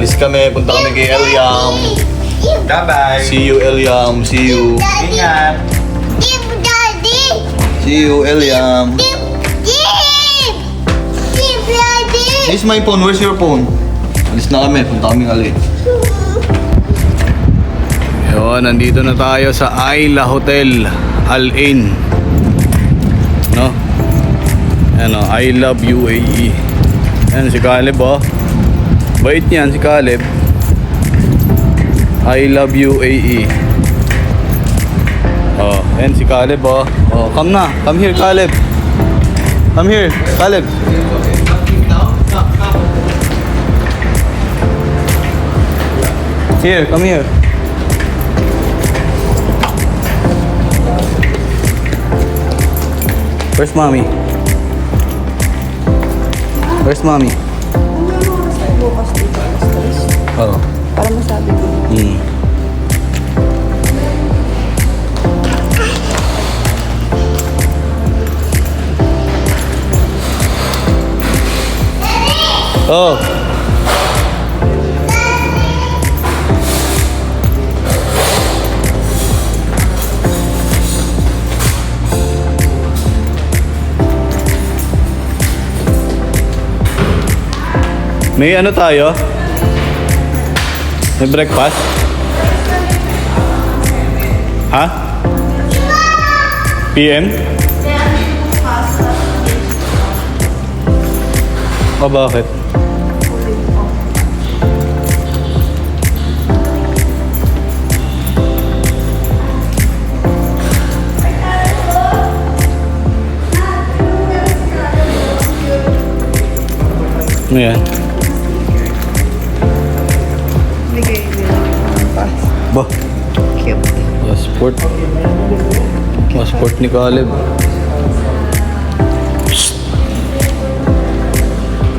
Alis kami, punta kami kay Eliam. Bye-bye. See you, Eliam. See you. Ingat. See you, Eliam. Here's my phone. Where's your phone? Alis na kami. Punta kami Ali. Yun, nandito na tayo sa Ayla Hotel Al Ain. No? Ano, I love UAE. Ayan si Caleb, oh. Bait niyan si Caleb. I love UAE. Oh, ayan si Caleb, oh. Oh, come na. Come here, Caleb. Come here, Caleb. Here, come here. Where's mommy? Where's mommy? Bukas dito, alas 3. Oh. Para masabi ko. Oh. May ano tayo? May breakfast? Ha? PM? O bakit? Ano yan? Bigay nila ng pass. Ba? Cute. Passport. Passport ni Caleb. Psst.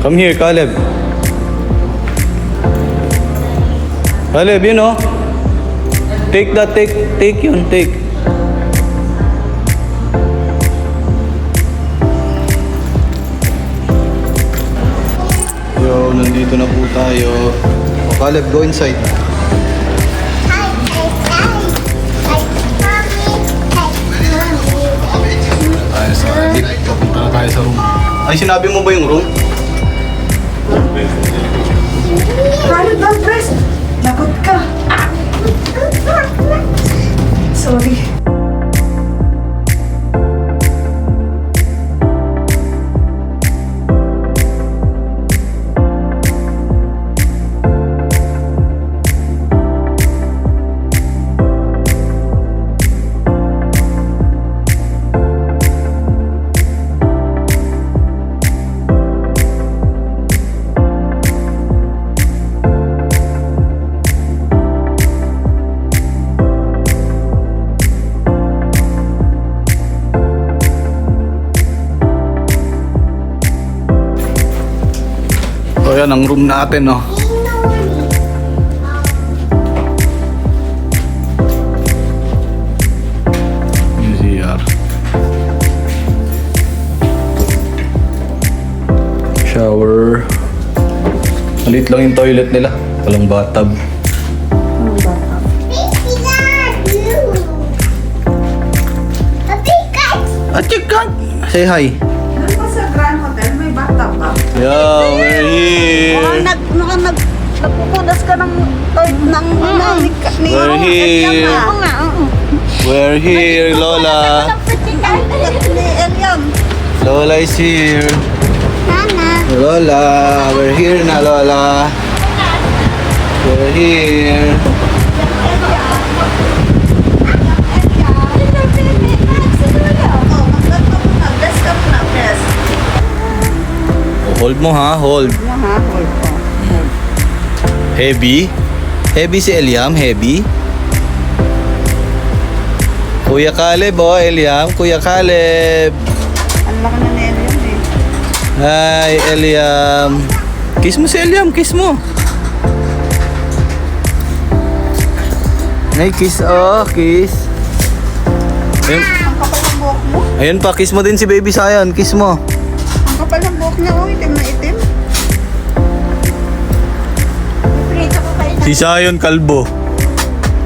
Come here, Caleb. Caleb, you know. Take that, take yun, take. Yo, nandito na po tayo. Oh, Caleb, go inside. Tayo sa edit. Papunta na tayo sa room. Ay, sinabi mo ba yung room? Ano ba, Pres? Lagot ka. Sorry. So yan ang room natin, no. Yung CR. Shower. Maliit lang yung toilet nila. Walang bathtub. Ano ba? Achikan! Say hi. Doon pa sa Grand Hotel, may bathtub ba? Yeah, we're here. Nagpupudas ka ng We're here. We're here, Lola. Ni Eliam. Lola is here. Lola, we're here na, Lola. We're here. Hold mo ha, hold. Hold po. Heavy? Heavy si Eliam, heavy? Kuya Caleb, oh, Eliam. Kuya Caleb. Ang laki na ni Eliam eh. Hi, Eliam. Kiss mo si Eliam, kiss mo. Ay, kiss, oh, kiss. Ayun, Ang kapal ng buhok mo. ayun pa, kiss mo din si Baby Sayan, kiss mo. Ang kapal ng buhok niya, oh, itim na itim. Si Zion kalbo.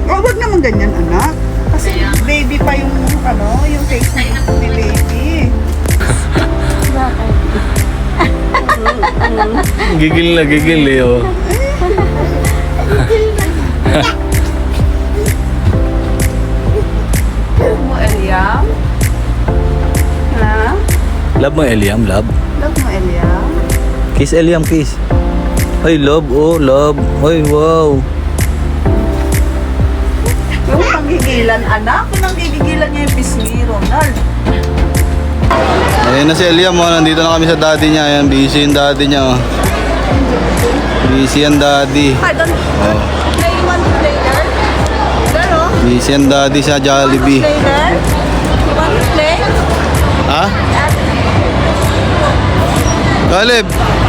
Oh, wag naman ganyan, anak. Kasi baby pa yung, yung face ni baby. Gigil eh, oh. Mo, Eliam? Ha? Love mo, Eliam, love. Love mo, Eliam? Kiss, Eliam, kiss. Ay, love, oh, love. Ay, wow. Yung panggigilan, anak. Yung nanggigilan niya yung pisngi, Ronald. Ayun na si Eliam, oh. Nandito na kami sa daddy niya. Ayan, busy yung daddy niya, oh. Busy ang daddy. I don't Oh. play one later. Gano? Busy ang daddy sa Jollibee. Later? You want to play? Ha? Caleb,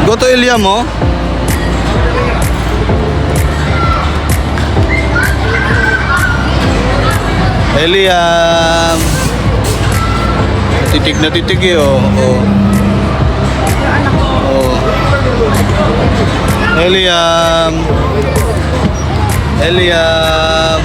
go to Eliam, oh. Eliam. Titig na titig eh, oh. Oh. Oh. Eliam. Eliam.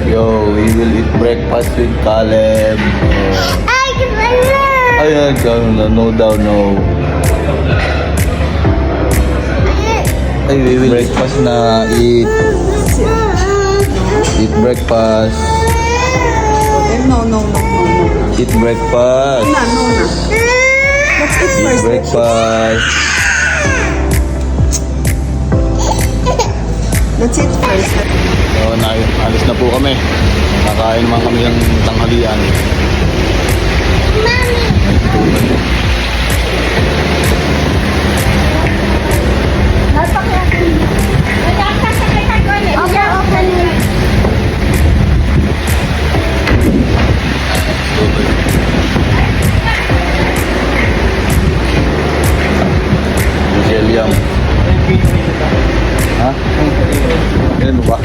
Yo, we will eat breakfast with Caleb. Ayan, no doubt, no. Ay, we will breakfast na, eat breakfast. No. Eat breakfast. No. Let's eat Eat first. breakfast. Let's eat first. So, alis na po kami. Nakain naman kami ng tanghalian. Eliam. Ha? Kailan ba?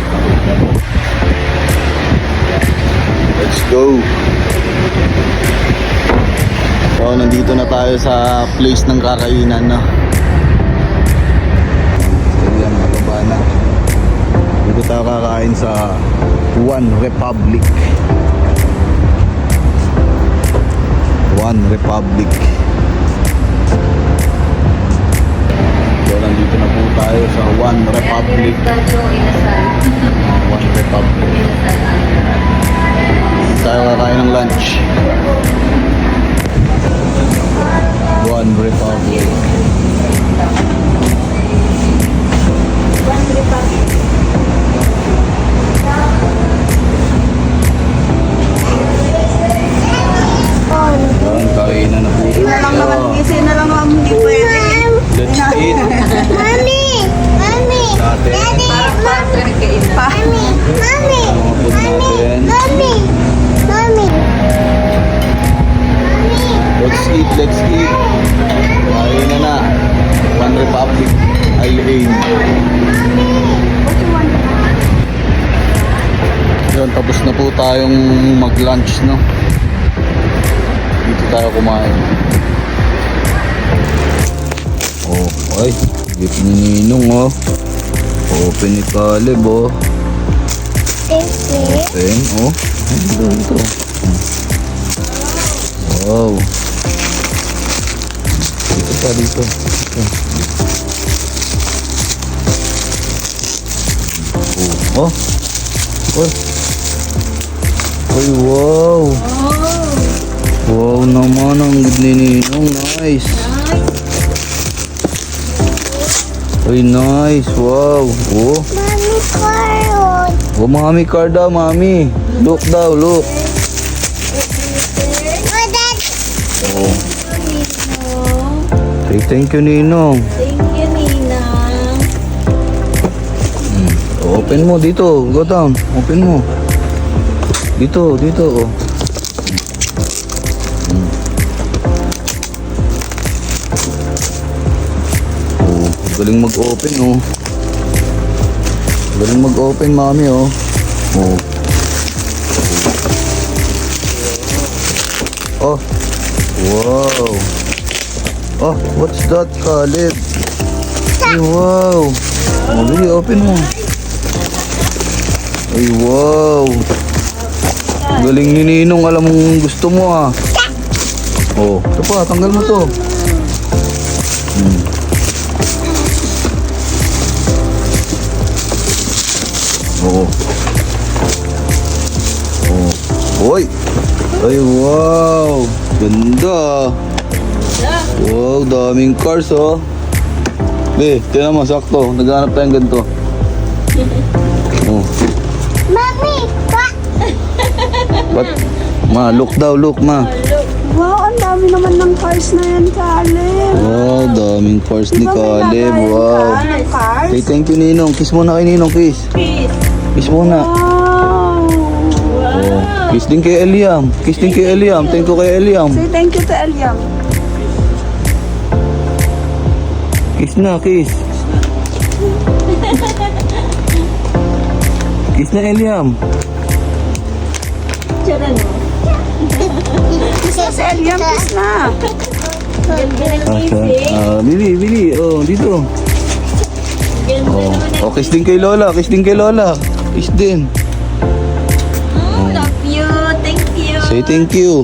Let's go. So, nandito na tayo sa place ng kakainan, no? So, yan, mababa na. Dito tayo kakain sa One Republic. One Republic. So, nandito na po tayo sa One Republic. One Republic. Tayo kakain ng lunch. One Republic. Ayan, kainan na po. Isa na lang naman hindi pwede. Let's eat. Natin. Let's eat. Kain na. One Republic. Aileen. Yun, tapos na po tayong mag-lunch, no? Dito tayo kumain. Oh, ay. Gift ni Ninong, oh. Open ni Caleb, oh. Open, oh. Ito. Wow. Dito. Oh. Ay, wow. Wow naman ang good ni Ninong. Nice. Ay, nice. Wow. Oh. Oh, Mami card daw, Mami. Look daw, look. Oh. Say thank you, Ninong. Thank you, Ninang. Open mo dito. Go down. Open mo. Dito. Oh. Galing mag-open, oh. Galing mag-open, mami, oh. Oh. Oh. Wow. Oh, what's that, Caleb? Ay, wow. Oh, really, open mo. Ay, wow. Galing ni Ninong, alam mong gusto mo, ah. Oh, ito pa, tanggal mo to. Oh. Oh. Hoy. Ay, wow. Ganda. Wow, daming cars, oh. Be, tinan mo, sakto. Naghanap tayong ganito. Oh. Mami! What? Ma, look daw, look, ma. Wow, ang dami naman ng cars na yan, Caleb. Wow, daming cars ni Caleb. Wow. Ng cars? Hey, thank you, Ninong. Kiss muna kay Ninong, kiss. Kiss muna. Wow. Oh. Kiss din kay Eliam. Kiss din kay Eliam. Thank you kay Eliam. Say thank you to Eliam. Kiss na, kiss. Kiss na, Eliam. Tsura no? Si Eliam, kiss na. Ganda ng ngipin. Bili, bili. Oh, dito. Ganda Oh. naman ng Oh, kiss din kay Lola. Kiss din kay Lola. Kiss din. love you. Thank you. Say thank you.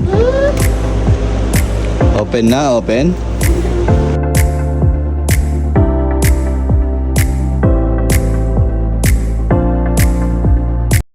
Open na, open.